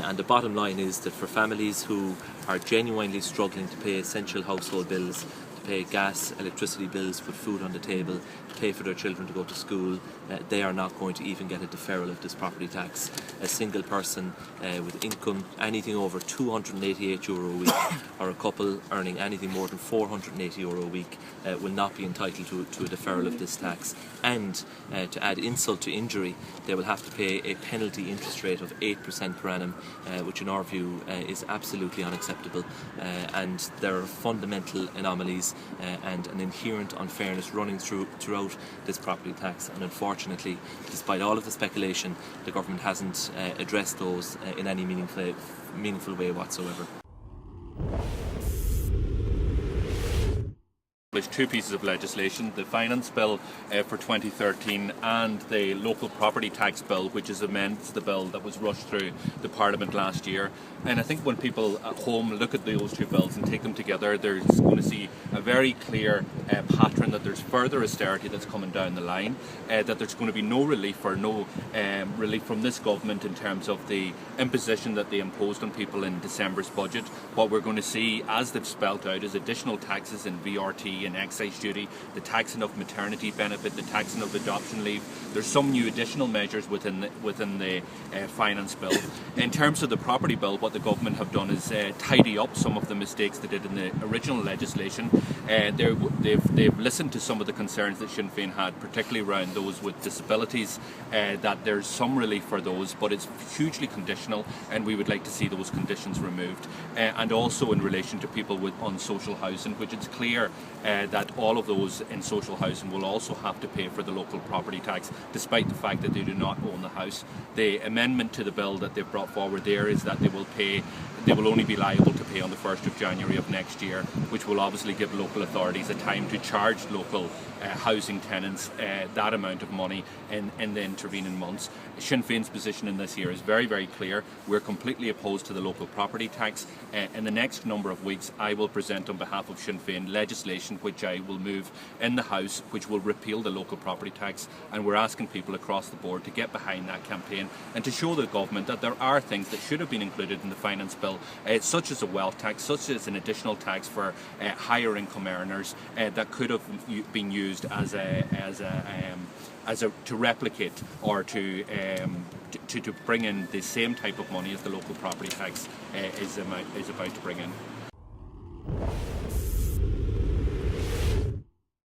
And the bottom line is that for families who are genuinely struggling to pay essential household bills, to pay gas, electricity bills, put food on the table, pay for their children to go to school, they are not going to even get a deferral of this property tax. A single person with income anything over €288 a week, or a couple earning anything more than €480 a week, will not be entitled to a deferral of this tax. And to add insult to injury, they will have to pay a penalty interest rate of 8% per annum, which in our view is absolutely unacceptable. And there are fundamental anomalies and an inherent unfairness running throughout this property tax, and unfortunately, despite all of the speculation, the government hasn't addressed those in any meaningful way whatsoever. Two pieces of legislation, the Finance Bill for 2013 and the Local Property Tax Bill, which is amends the bill that was rushed through the Parliament last year. And I think when people at home look at those two bills and take them together, they're going to see a very clear pattern that there's further austerity that's coming down the line, that there's going to be no relief or no relief from this government in terms of the imposition that they imposed on people in December's budget. What we're going to see, as they've spelt out, is additional taxes in VRT and excise duty, the taxing of maternity benefit, the taxing of adoption leave. There's some new additional measures within the finance bill. In terms of the property bill, what the government have done is tidy up some of the mistakes they did in the original legislation. They've listened to some of the concerns that Sinn Féin had, particularly around those with disabilities, that there's some relief for those, but it's hugely conditional, and we would like to see those conditions removed. And also in relation to people on social housing, which it's clear that all of those in social housing will also have to pay for the local property tax, despite the fact that they do not own the house. The amendment to the bill that they've brought forward there is that they will only be liable to pay on the 1st of January of next year, which will obviously give local authorities a time to charge local housing tenants that amount of money in the intervening months. Sinn Féin's position in this year is very, very clear. We're completely opposed to the local property tax. In the next number of weeks, I will present on behalf of Sinn Féin legislation which I will move in the House, which will repeal the local property tax, and we're asking people across the board to get behind that campaign and to show the government that there are things that should have been included in the finance bill, such as a wealth tax, such as an additional tax for higher income earners, that could have been used to replicate or to bring in the same type of money as the local property tax is about to bring in.